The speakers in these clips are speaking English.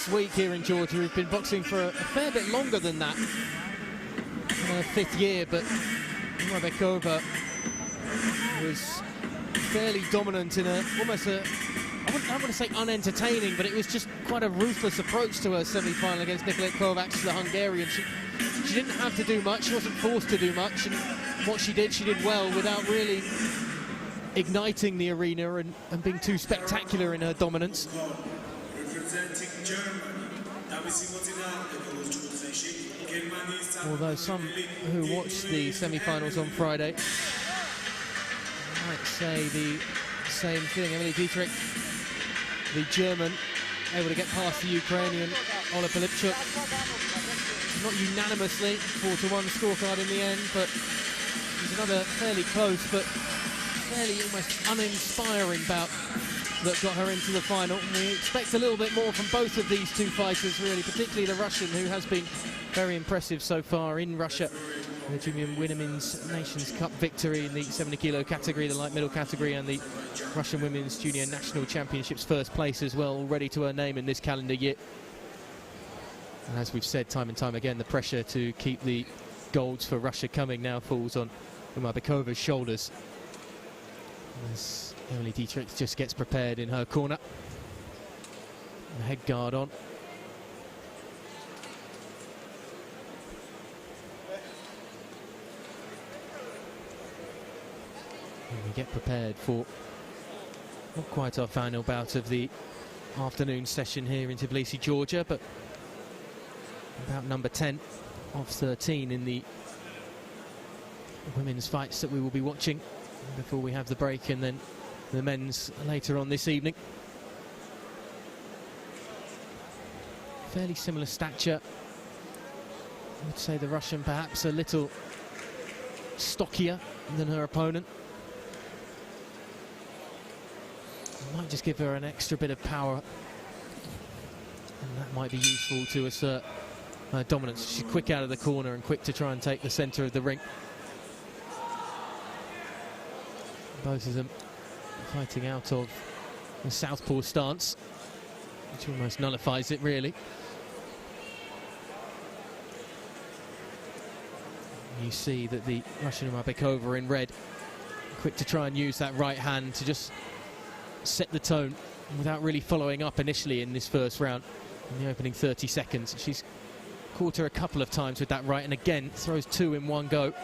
This week here in Georgia, we've been boxing for a fair bit longer than that. 5th year, but UMARBEKOVA was fairly dominant in almost a, I wouldn't want to say unentertaining, but it was just quite a ruthless approach to her semi-final against Nicolette Kovacs, the Hungarian. She didn't have to do much, she wasn't forced to do much, and what she did well without really igniting the arena and being too spectacular in her dominance. Although some who watched the semi-finals on Friday might say the same thing. Emily Dietrich, the German, able to get past the Ukrainian Ola Filipchuk. Not unanimously, 4-1 scorecard in the end, but it's another fairly close but fairly almost uninspiring bout that got her into the final. And we expect a little bit more from both of these two fighters, really, particularly the Russian, who has been very impressive so far in Russia. The Junior Women's Nations Cup victory in the 70kg category, the light middle category, and the Russian Women's Junior National Championships first place as well, already to her name in this calendar year. And as we've said time and time again, the pressure to keep the golds for Russia coming now falls on UMARBEKOVA's shoulders, as Emily Dietrich just gets prepared in her corner. The head guard on. And we get prepared for not quite our final bout of the afternoon session here in Tbilisi, Georgia, but about number 10 of 13 in the women's fights that we will be watching before we have the break, and then the men's later on this evening. Fairly similar stature. I would say the Russian perhaps a little stockier than her opponent. Might just give her an extra bit of power, and that might be useful to assert dominance. She's quick out of the corner and quick to try and take the centre of the ring. Both of them fighting out of the southpaw stance, which almost nullifies it, really. You see that the Russian UMARBEKOVA in red, quick to try and use that right hand to just set the tone without really following up initially in this first round. In the opening 30 seconds, she's caught her a couple of times with that right, and again throws two in one go.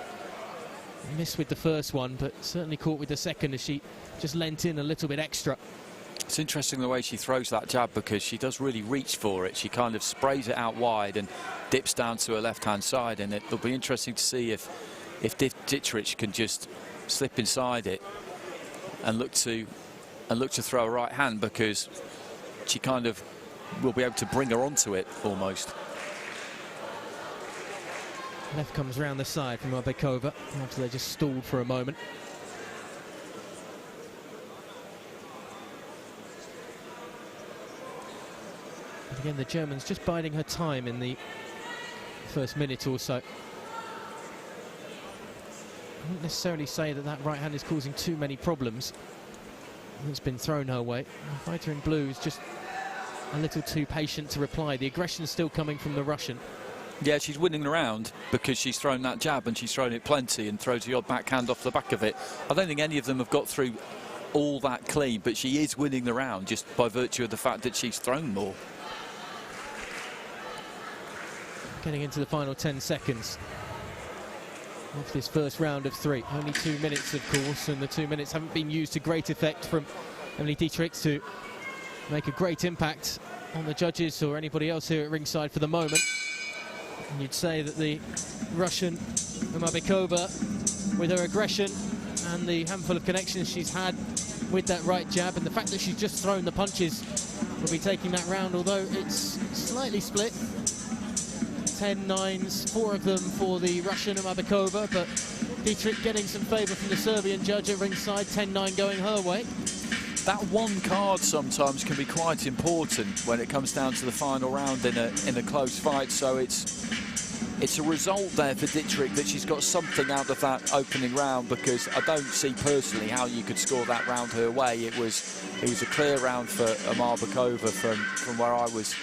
Missed with the first one, but certainly caught with the second as she just lent in a little bit extra. It's interesting the way she throws that jab, because she does really reach for it. She kind of sprays it out wide and dips down to her left-hand side, and it'll be interesting to see if Dietrich can just slip inside it and look to throw a right hand, because she kind of will be able to bring her onto it almost. Left comes round the side from UMARBEKOVA after they just stalled for a moment. But again, the German's just biding her time in the first minute or so. I wouldn't necessarily say that that right hand is causing too many problems. It's been thrown her way. The fighter in blue is just a little too patient to reply. The aggression's still coming from the Russian. Yeah, she's winning the round because she's thrown that jab, and she's thrown it plenty and throws the odd backhand off the back of it. I don't think any of them have got through all that clean, but she is winning the round just by virtue of the fact that she's thrown more. Getting into the final 10 seconds of this first round of 3. Only 2 minutes, of course, and the 2 minutes haven't been used to great effect from Emily Dietrich to make a great impact on the judges or anybody else here at ringside for the moment. And you'd say that the Russian UMARBEKOVA, with her aggression and the handful of connections she's had with that right jab, and the fact that she's just thrown the punches, will be taking that round, although it's slightly split. 10-9s, 4 of them for the Russian UMARBEKOVA, but Dietrich getting some favour from the Serbian judge at ringside, 10-9 going her way. That one card sometimes can be quite important when it comes down to the final round in a close fight, so it's it's a result there for Dittrich that she's got something out of that opening round, because I don't see personally how you could score that round her way. It was a clear round for UMARBEKOVA from where I was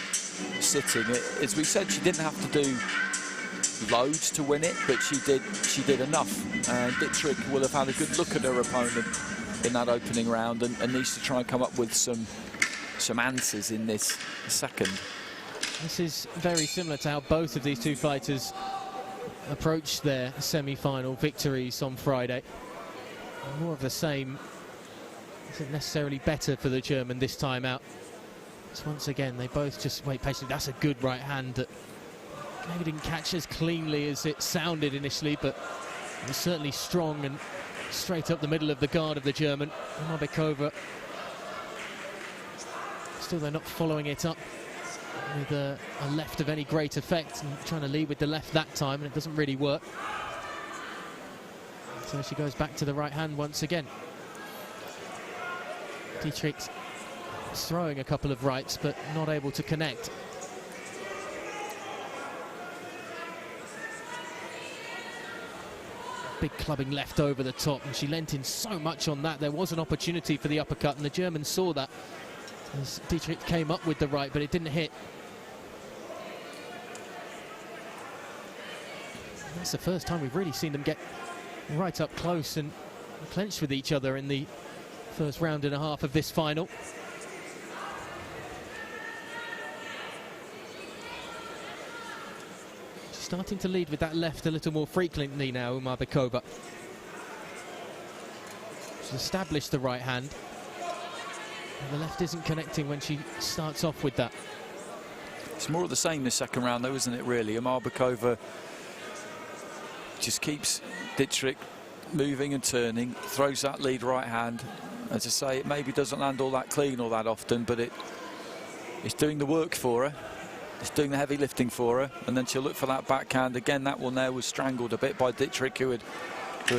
sitting. As we said, she didn't have to do loads to win it, but she did enough. And Dittrich will have had a good look at her opponent in that opening round and needs to try and come up with some answers in this second. This is very similar to how both of these two fighters approached their semi-final victories on Friday. More of the same. Isn't necessarily better for the German this time out. So once again, they both just wait patiently. That's a good right hand that maybe didn't catch as cleanly as it sounded initially, but it was certainly strong and straight up the middle of the guard of the German. UMARBEKOVA, still they're not following it up with a left of any great effect, and trying to lead with the left that time, and it doesn't really work. So she goes back to the right hand once again. Dittrich throwing a couple of rights, but not able to connect. Big clubbing left over the top, and she lent in so much on that. There was an opportunity for the uppercut, and the German saw that as Dittrich came up with the right, but it didn't hit. And that's the first time we've really seen them get right up close and clench with each other in the first round and a half of this final. She's starting to lead with that left a little more frequently now, UMARBEKOVA. She's established the right hand, and the left isn't connecting when she starts off with that. It's more of the same this second round though, isn't it, really? UMARBEKOVA just keeps Dittrich moving and turning, throws that lead right hand. As I say, it maybe doesn't land all that clean all that often, but it's doing the work for her. It's doing the heavy lifting for her, and then she'll look for that backhand. Again, that one there was strangled a bit by Dittrich, who had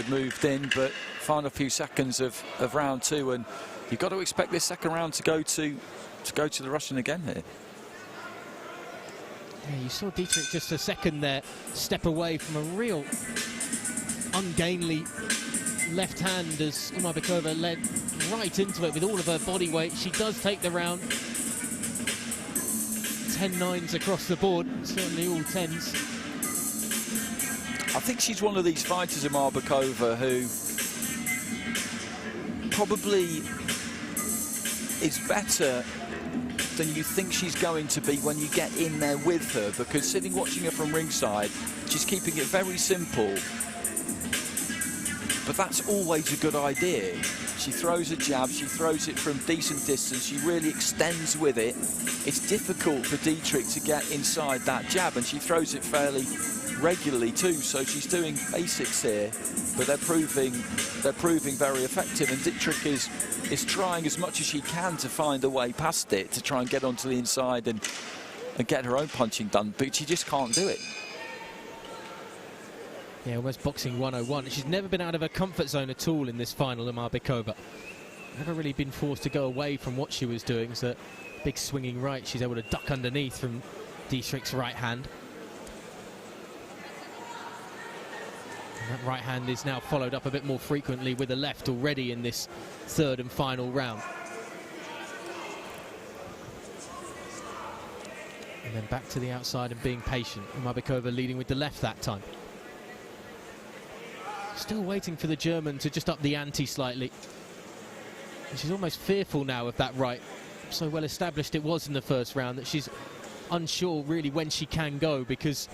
moved in, but final few seconds of round two, and you've got to expect this second round to go to the Russian again here. Yeah, you saw Dittrich just a second there step away from a real ungainly left hand as UMARBEKOVA led right into it with all of her body weight. She does take the round. 10 nines across the board, certainly all 10s. I think she's one of these fighters, UMARBEKOVA, who probably is better than you think she's going to be when you get in there with her, because sitting watching her from ringside, she's keeping it very simple, but that's always a good idea. She throws a jab, she throws it from decent distance, she really extends with it. It's difficult for Dittrich to get inside that jab, and she throws it fairly regularly too, so she's doing basics here, but they're proving very effective, and Dittrich is trying as much as she can to find a way past it, to try and get onto the inside and get her own punching done, but she just can't do it. Yeah, almost boxing 101. She's never been out of her comfort zone at all in this final, UMARBEKOVA. Never really been forced to go away from what she was doing, so big swinging right, she's able to duck underneath from Dittrich's right hand. And that right hand is now followed up a bit more frequently with the left already in this third and final round. And then back to the outside and being patient. UMARBEKOVA leading with the left that time. Still waiting for the German to just up the ante slightly. And she's almost fearful now of that right. So well established it was in the first round that she's unsure really when she can go, because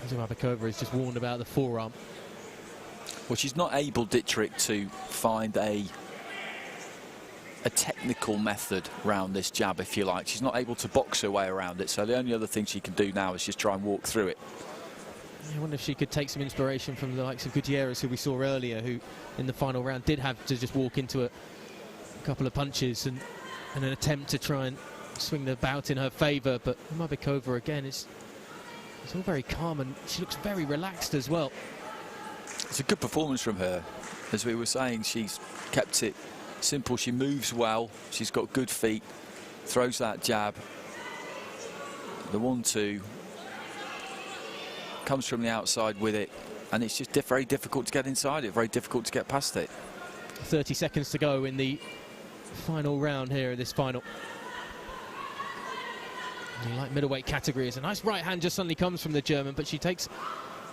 UMARBEKOVA is just warned about the forearm. Well, she's not able, Dittrich, to find a technical method around this jab, if you like. She's not able to box her way around it, so the only other thing she can do now is just try and walk through it. I wonder if she could take some inspiration from the likes of Gutierrez, who we saw earlier, who in the final round did have to just walk into a couple of punches and an attempt to try and swing the bout in her favour. But UMARBEKOVA, again, it's all very calm, and she looks very relaxed as well. It's a good performance from her. As we were saying, she's kept it simple. She moves well. She's got good feet. Throws that jab. The 1-2. comes from the outside with it, and it's just very difficult to get inside it, very difficult to get past it. 30 seconds to go in the final round here in this final. The light middleweight category is a nice right hand just suddenly comes from the German, but she takes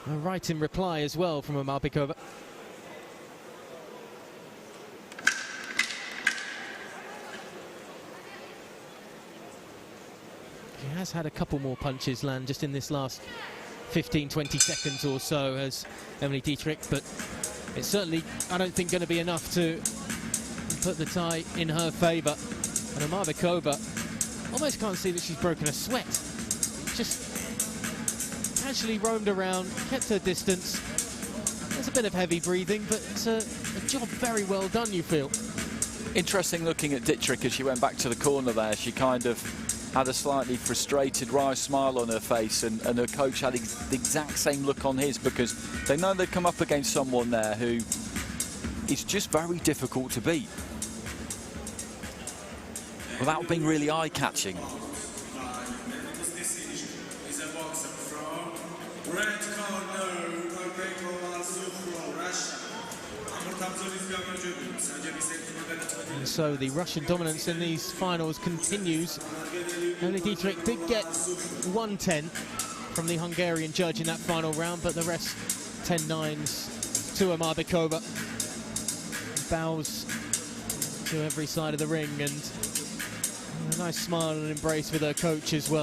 a right in reply as well from UMARBEKOVA. She has had a couple more punches land just in this last 15-20 seconds or so as Emily Dietrich, but it's certainly, I don't think, going to be enough to put the tie in her favour. And UMARBEKOVA almost can't see that she's broken a sweat. Just casually roamed around, kept her distance. There's a bit of heavy breathing, but a job very well done, you feel. Interesting looking at Dittrich as she went back to the corner there. She kind of had a slightly frustrated, wry smile on her face, and her coach had the exact same look on his, because they know they've come up against someone there who is just very difficult to beat without being really eye-catching. Red corner, UMARBEKOVA ZUKHRO, Russia. And so the Russian dominance in these finals continues. Emily Dietrich did get 110 from the Hungarian judge in that final round, but the rest 10-9s to UMARBEKOVA. Bows to every side of the ring, and a nice smile and embrace with her coach as well.